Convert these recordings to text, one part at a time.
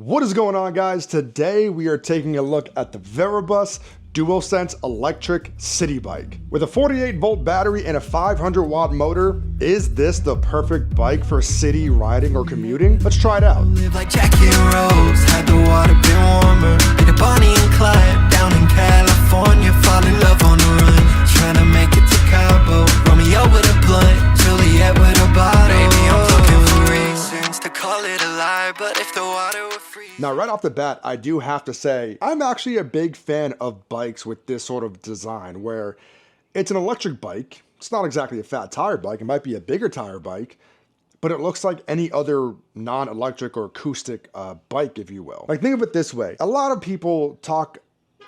What is going on, guys? Today we are taking a look at the Viribus Duosense electric city bike. With a 48-volt battery and a 500-watt motor, is this the perfect bike for city riding or commuting? Let's try it out. Live like Jackie and Rose, had the water been warmer. Like a Bonnie and Clyde down in California, fall in love on the run. Trying to make it to Cabo, Romeo with a blunt, Juliet with a bottle. Baby, I'm looking for reasons to call it a lie, but if the water were free. Now, right off the bat, I do have to say, I'm actually a big fan of bikes with this sort of design, where it's an electric bike. It's not exactly a fat tire bike. It might be a bigger tire bike, but it looks like any other non-electric or acoustic bike, if you will. Like, think of it this way. A lot of people talk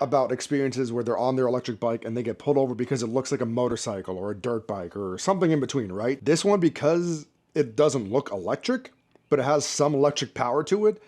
about experiences where they're on their electric bike and they get pulled over because it looks like a motorcycle or a dirt bike or something in between, right? This one, because it doesn't look electric, but it has some electric power to it,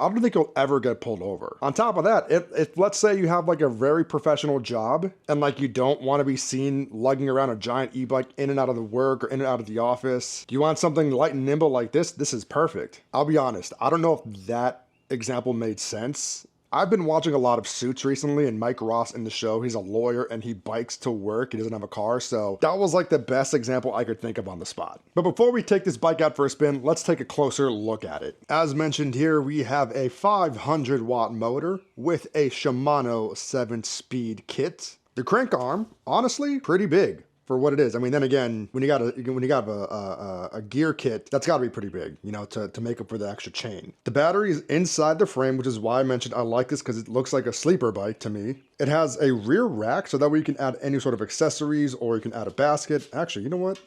I don't think you'll ever get pulled over. On top of that, if let's say you have like a very professional job and like you don't want to be seen lugging around a giant e-bike in and out of the work or in and out of the office, you want something light and nimble like this is perfect. I'll be honest, I don't know if that example made sense. I've been watching a lot of Suits recently, and Mike Ross in the show, he's a lawyer and he bikes to work. He doesn't have a car, so that was like the best example I could think of on the spot. But before we take this bike out for a spin, let's take a closer look at it. As mentioned here, we have a 500-watt motor with a Shimano 7-speed kit. The crank arm, honestly, pretty big for what it is. I mean, then again, when you got a gear kit, that's got to be pretty big, you know, to make up for the extra chain. The battery is inside the frame, which is why I mentioned I like this, because it looks like a sleeper bike to me. It has a rear rack, so that way you can add any sort of accessories, or you can add a basket. Actually, you know what?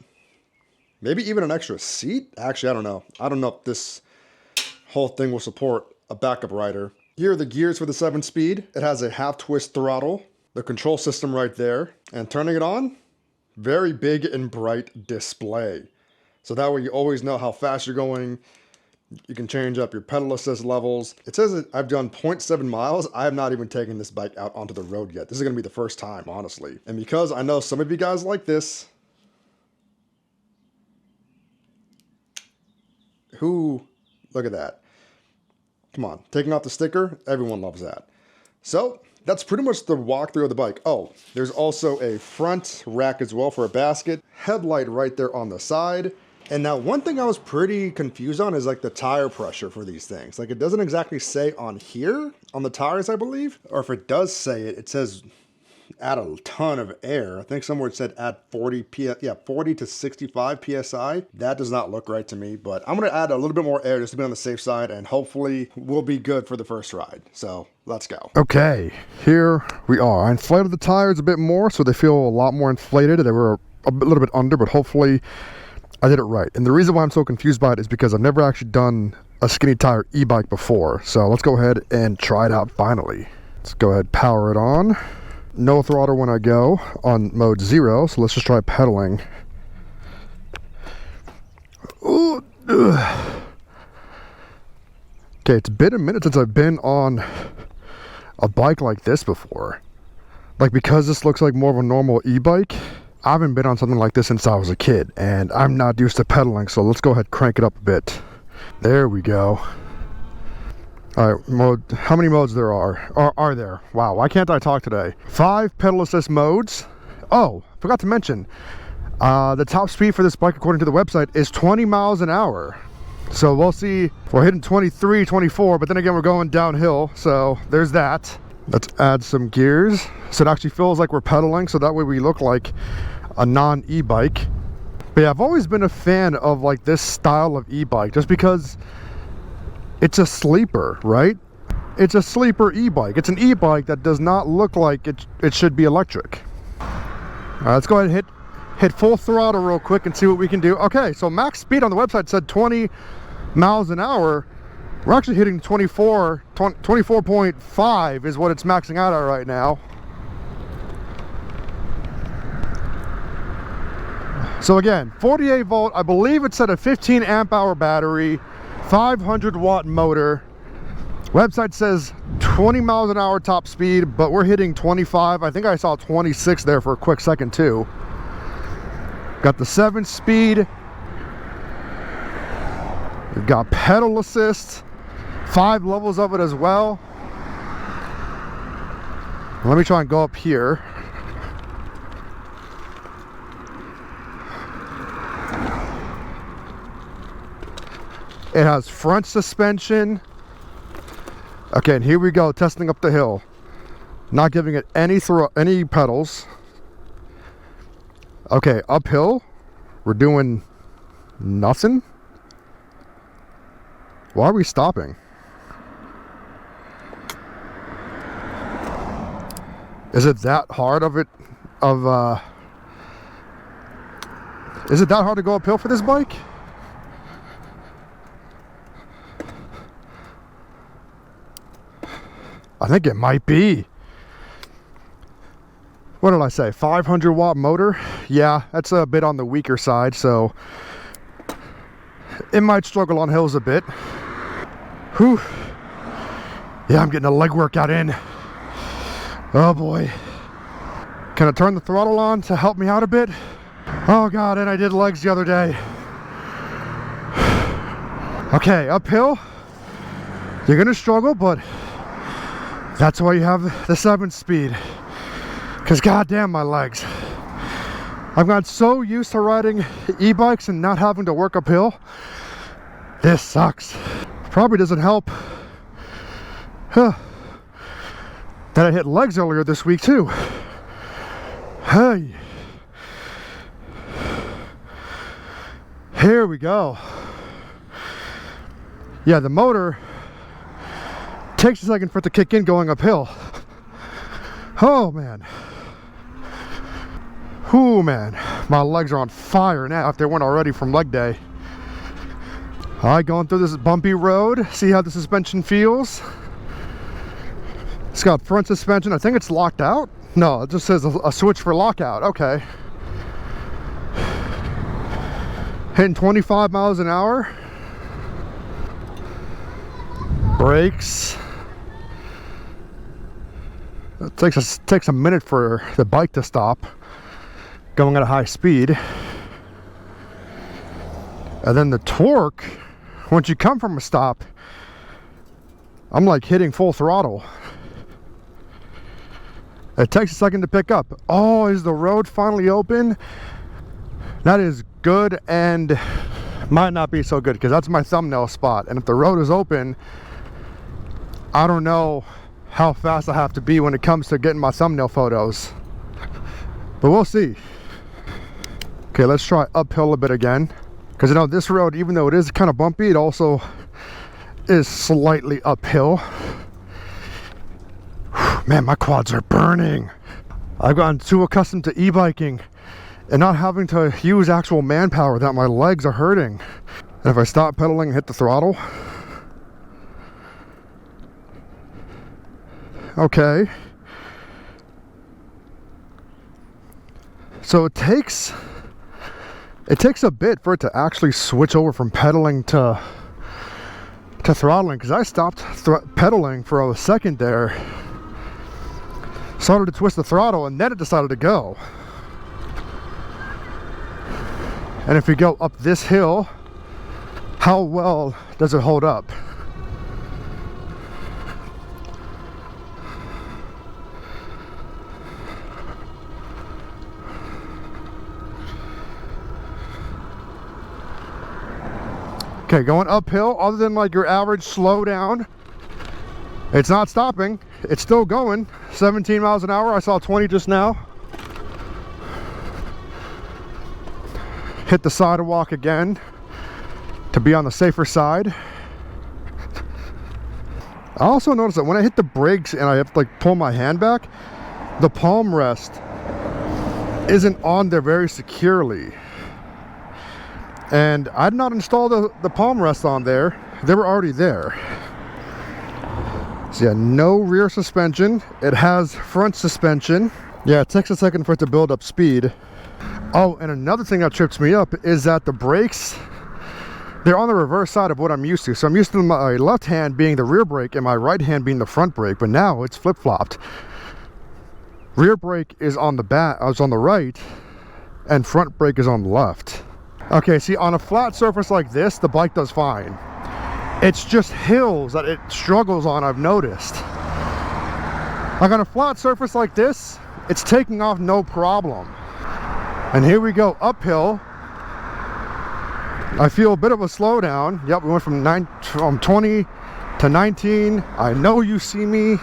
Maybe even an extra seat? Actually, I don't know. I don't know if this whole thing will support a backup rider. Here are the gears for the 7-speed. It has a half-twist throttle, the control system right there, and turning it on, very big and bright display. So that way you always know how fast you're going. You can change up your pedal assist levels. It says that I've done 0.7 miles. I have not even taken this bike out onto the road yet. This is gonna be the first time, honestly. And because I know some of you guys like this, look at that. Come on, taking off the sticker, everyone loves that. So, that's pretty much the walkthrough of the bike. Oh, there's also a front rack as well for a basket. Headlight right there on the side. And now one thing I was pretty confused on is like the tire pressure for these things. Like, it doesn't exactly say on here, on the tires, I believe. Or if it does say it, it says add a ton of air. I think somewhere it said add 40 to 65 PSI. That does not look right to me, but I'm gonna add a little bit more air just to be on the safe side, and hopefully we'll be good for the first ride. So let's go. Okay, here we are. I inflated the tires a bit more so they feel a lot more inflated. They were a little bit under, but hopefully I did it right. And the reason why I'm so confused by it is because I've never actually done a skinny tire e-bike before. So let's go ahead and try it out finally. Let's go ahead and power it on. No throttle when I go on mode 0, so let's just try pedaling. Ooh, ugh. Okay, it's been a minute since I've been on a bike like this before. Like, because this looks like more of a normal e-bike, I haven't been on something like this since I was a kid, and I'm not used to pedaling, so let's go ahead and crank it up a bit. There we go. All right, mode. How many modes there are there? Wow, why can't I talk today? 5 pedal assist modes. Oh, forgot to mention, the top speed for this bike, according to the website, is 20 miles an hour. So we'll see. We're hitting 23, 24, but then again, we're going downhill. So there's that. Let's add some gears. So it actually feels like we're pedaling, so that way we look like a non-e-bike. But yeah, I've always been a fan of like this style of e-bike, just because it's a sleeper, right? It's a sleeper e-bike. It's an e-bike that does not look like it should be electric. All right, let's go ahead and hit full throttle real quick and see what we can do. Okay, so max speed on the website said 20 miles an hour. We're actually hitting 24.5 is what it's maxing out at right now. So again, 48 volt, I believe it said a 15 amp hour battery, 500 watt motor. Website says 20 miles an hour top speed, but we're hitting 25. I think I saw 26 there for a quick second too. Got the 7-speed. We've got pedal assist. 5 levels of it as well. Let me try and go up here. It has front suspension. Okay, and here we go, testing up the hill. Not giving it any pedals. Okay, uphill, we're doing nothing. Why are we stopping? Is it that hard is it that hard to go uphill for this bike? I think it might be. What did I say? 500 watt motor? Yeah, that's a bit on the weaker side, so it might struggle on hills a bit. Whew. Yeah, I'm getting a leg workout in. Oh boy. Can I turn the throttle on to help me out a bit? Oh god, and I did legs the other day. Okay, uphill, you're gonna struggle, but that's why you have the 7-speed. Because goddamn my legs. I've got so used to riding e-bikes and not having to work uphill. This sucks. Probably doesn't help that I hit legs earlier this week too. Hey. Here we go. Yeah, the motor takes a second for it to kick in going uphill. Oh man. Whoo man, my legs are on fire now if they weren't already from leg day. All right, going through this bumpy road, see how the suspension feels. It's got front suspension, I think it's locked out. No, it just says a switch for lockout, okay. Hitting 25 miles an hour. Brakes. It takes a minute for the bike to stop going at a high speed. And then the torque, once you come from a stop, I'm like hitting full throttle. It takes a second to pick up. Oh, is the road finally open? That is good and might not be so good because that's my thumbnail spot. And if the road is open, I don't know how fast I have to be when it comes to getting my thumbnail photos. But we'll see. Okay, let's try uphill a bit again. Because you know, this road, even though it is kind of bumpy, it also is slightly uphill. Man, my quads are burning. I've gotten too accustomed to e-biking and not having to use actual manpower that my legs are hurting. And if I stop pedaling and hit the throttle. Okay. So it takes a bit for it to actually switch over from pedaling to throttling, because I stopped pedaling for a second there, started to twist the throttle, and then it decided to go. And if you go up this hill, how well does it hold up? Okay, going uphill, other than like your average slow down, it's not stopping. It's still going. 17 miles an hour. I saw 20 just now. Hit the sidewalk again to be on the safer side. I also noticed that when I hit the brakes and I have to like pull my hand back, the palm rest isn't on there very securely. And I did not install the palm rest on there. They were already there. So yeah, no rear suspension. It has front suspension. Yeah, it takes a second for it to build up speed. Oh, and another thing that trips me up is that the brakes, they're on the reverse side of what I'm used to. So I'm used to my left hand being the rear brake and my right hand being the front brake, but now it's flip-flopped. Rear brake is on the back, I was on the right, and front brake is on the left. Okay, see, on a flat surface like this, the bike does fine. It's just hills that it struggles on, I've noticed. Like on a flat surface like this, it's taking off no problem. And here we go uphill. I feel a bit of a slowdown. Yep, we went from 20 to 19. I know you see me.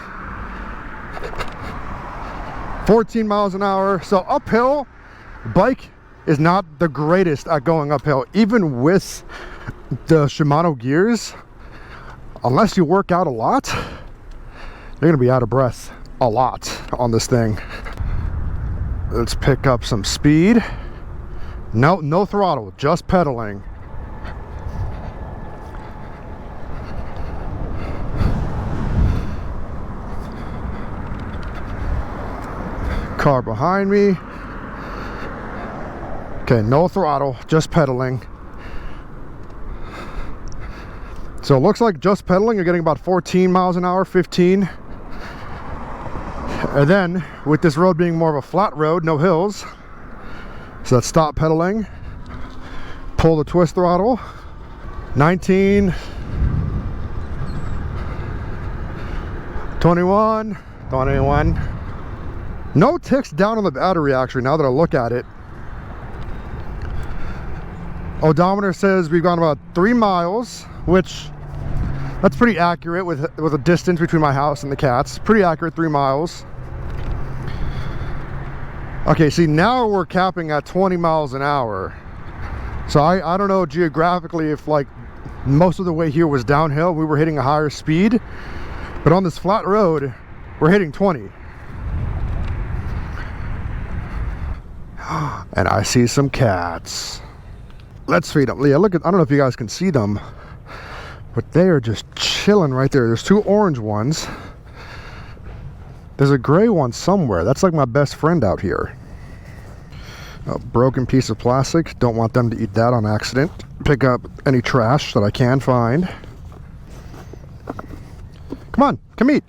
14 miles an hour. So uphill, bike is not the greatest at going uphill. Even with the Shimano Gears, unless you work out a lot, you're gonna be out of breath a lot on this thing. Let's pick up some speed. No throttle, just pedaling. Car behind me. Okay, no throttle, just pedaling. So it looks like just pedaling, you're getting about 14 miles an hour, 15. And then with this road being more of a flat road, no hills, so let's stop pedaling, pull the twist throttle. 19, 21, 21. No ticks down on the battery actually, now that I look at it. Odometer says we've gone about 3 miles, which that's pretty accurate with a distance between my house and the cats. Pretty accurate, 3 miles. Okay, see now we're capping at 20 miles an hour. So I don't know geographically if like most of the way here was downhill, we were hitting a higher speed, but on this flat road, we're hitting 20. And I see some cats. Let's feed them. Leah, look at, I don't know if you guys can see them, but they are just chilling right there. There's 2 orange ones. There's a gray one somewhere. That's like my best friend out here. A broken piece of plastic. Don't want them to eat that on accident. Pick up any trash that I can find. Come on, come eat.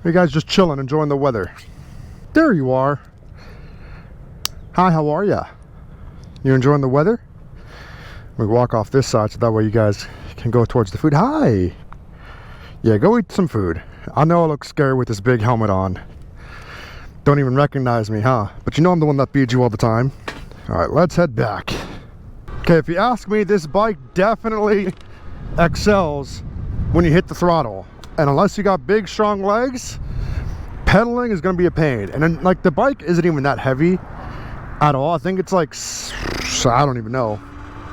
You guys just chilling, enjoying the weather. There you are. Hi, how are ya? You enjoying the weather? We walk off this side so that way you guys can go towards the food. Hi! Yeah, go eat some food. I know I look scary with this big helmet on. Don't even recognize me, huh? But you know I'm the one that feeds you all the time. Alright, let's head back. Okay, if you ask me, this bike definitely excels when you hit the throttle. And unless you got big, strong legs, pedaling is going to be a pain. And then, like, the bike isn't even that heavy at all. I think it's like, I don't even know.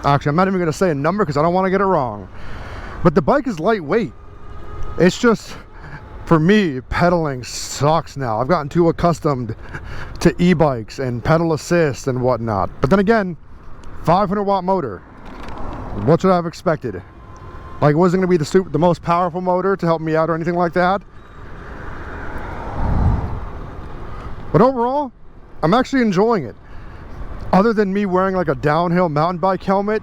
Actually, I'm not even going to say a number because I don't want to get it wrong. But the bike is lightweight. It's just, for me, pedaling sucks now. I've gotten too accustomed to e-bikes and pedal assist and whatnot. But then again, 500 watt motor. What should I have expected? Like, it wasn't going to be the most powerful motor to help me out or anything like that. But overall, I'm actually enjoying it. Other than me wearing like a downhill mountain bike helmet,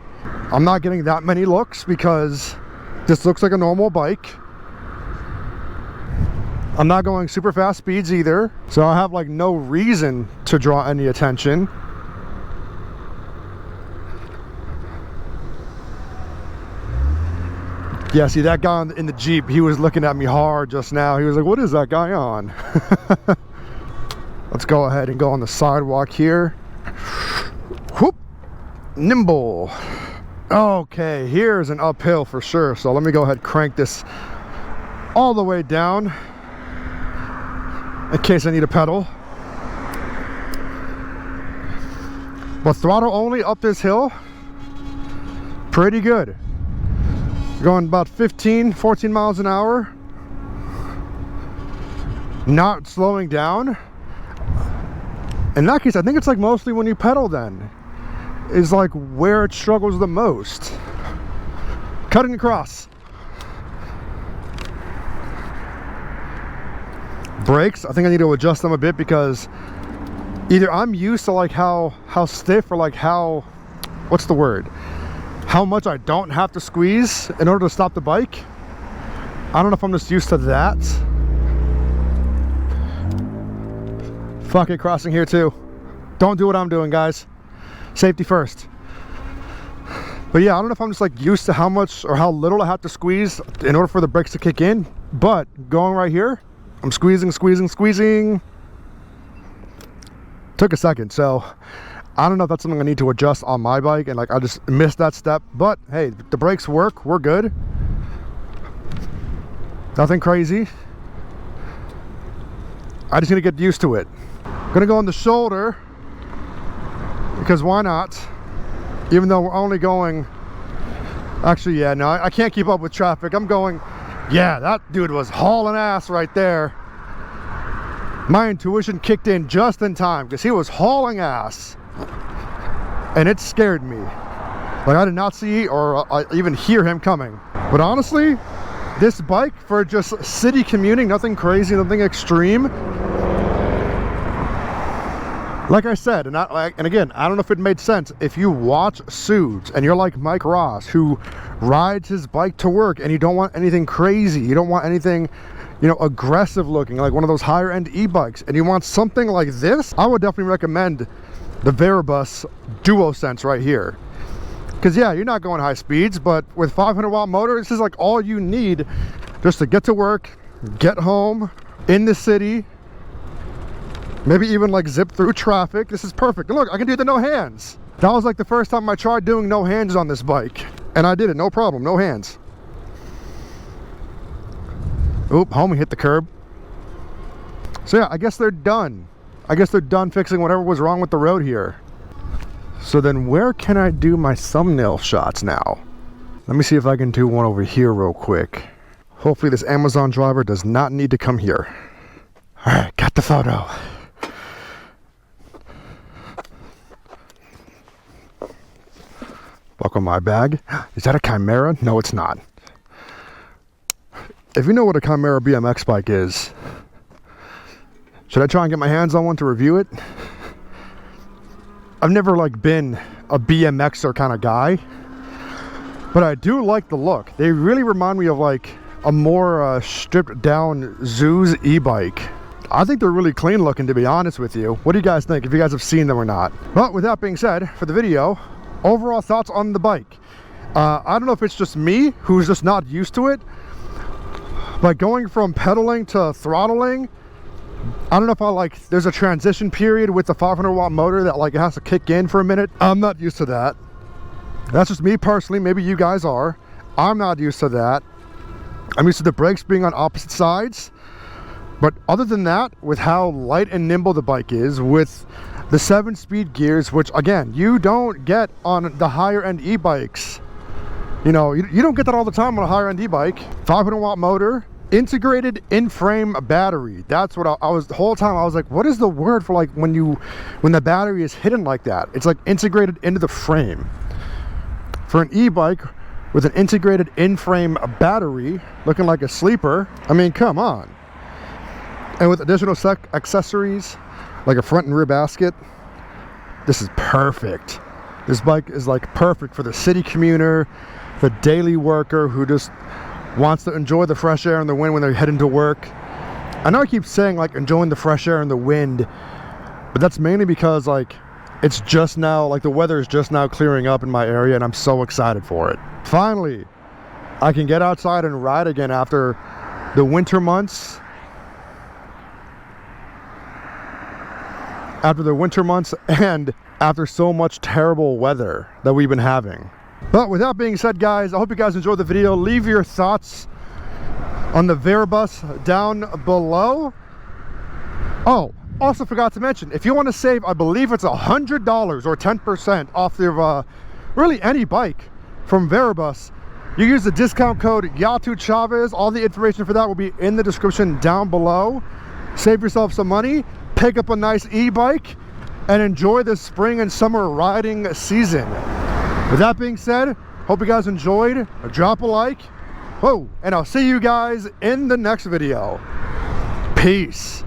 I'm not getting that many looks because this looks like a normal bike. I'm not going super fast speeds either, so I have like no reason to draw any attention. Yeah, see that guy in the Jeep, he was looking at me hard just now. He was like, what is that guy on? Let's go ahead and go on the sidewalk here. Whoop! Nimble. Okay, here's an uphill for sure. So let me go ahead and crank this all the way down in case I need a pedal. But throttle only up this hill, pretty good. Going about 14 miles an hour. Not slowing down. In that case, I think it's like mostly when you pedal then is like where it struggles the most. Cutting across. Brakes, I think I need to adjust them a bit because either I'm used to like how stiff or like how, what's the word? How much I don't have to squeeze in order to stop the bike. I don't know if I'm just used to that. Fuck it, crossing here too. Don't do what I'm doing, guys. Safety first. But yeah, I don't know if I'm just like used to how much or how little I have to squeeze in order for the brakes to kick in. But going right here, I'm squeezing. Took a second, so I don't know if that's something I need to adjust on my bike, and like I just missed that step. But hey, the brakes work, we're good. Nothing crazy. I just need to get used to it. Gonna go on the shoulder, because why not? Even though we're only going, actually, yeah, no, I can't keep up with traffic. I'm going, yeah, that dude was hauling ass right there. My intuition kicked in just in time, because he was hauling ass. And it scared me. Like, I did not see or even hear him coming. But honestly, this bike for just city commuting, nothing crazy, nothing extreme. Like I said, and again, I don't know if it made sense. If you watch Suits and you're like Mike Ross, who rides his bike to work, and you don't want anything crazy, you don't want anything, you know, aggressive looking, like one of those higher end e-bikes, and you want something like this, I would definitely recommend the Viribus Duosense right here. Because yeah, you're not going high speeds, but with 500 watt motor, this is like all you need just to get to work, get home, in the city, maybe even like zip through traffic. This is perfect. And look, I can do the no hands. That was like the first time I tried doing no hands on this bike, and I did it, no problem, no hands. Oop, homie hit the curb. So yeah, I guess they're done. I guess they're done fixing whatever was wrong with the road here. So then where can I do my thumbnail shots now? Let me see if I can do one over here real quick. Hopefully this Amazon driver does not need to come here. All right, got the photo. Buckle my bag. Is that a Chimera? No, it's not. If you know what a Chimera BMX bike is, should I try and get my hands on one to review it? I've never like been a BMXer kind of guy, but I do like the look. They really remind me of like a more stripped down Zeus e-bike. I think they're really clean looking, to be honest with you. What do you guys think, if you guys have seen them or not? But with that being said, for the video, overall thoughts on the bike. I don't know if it's just me who's just not used to it, but going from pedaling to throttling, I don't know if there's a transition period with the 500 watt motor that like it has to kick in for a minute. I'm not used to that. That's just me personally. Maybe you guys are. I'm not used to that. I'm used to the brakes being on opposite sides. But other than that, with how light and nimble the bike is, with the 7-speed gears, which again, you don't get on the higher end e-bikes. You know, you don't get that all the time on a higher end e-bike. 500 watt motor, integrated in-frame battery. That's what I was, the whole time I was like, what is the word for like when the battery is hidden like that? It's like integrated into the frame. For an e-bike with an integrated in-frame battery, looking like a sleeper, I mean, come on. And with additional accessories, like a front and rear basket, this is perfect. This bike is like perfect for the city commuter, the daily worker who just wants to enjoy the fresh air and the wind when they're heading to work. I know I keep saying like enjoying the fresh air and the wind, but that's mainly because like it's just now, like the weather is just now clearing up in my area, and I'm so excited for it. Finally, I can get outside and ride again after the winter months. And after so much terrible weather that we've been having. But with that being said, guys, I hope you guys enjoyed the video. Leave your thoughts on the Viribus down below. Oh, also forgot to mention, if you want to save, I believe it's $100 or 10% off your really any bike from Viribus, you use the discount code Chavez. All the information for that will be in the description down below. Save yourself some money, pick up a nice e-bike, and enjoy the spring and summer riding season. With that being said, hope you guys enjoyed. Drop a like. Whoa, and I'll see you guys in the next video. Peace.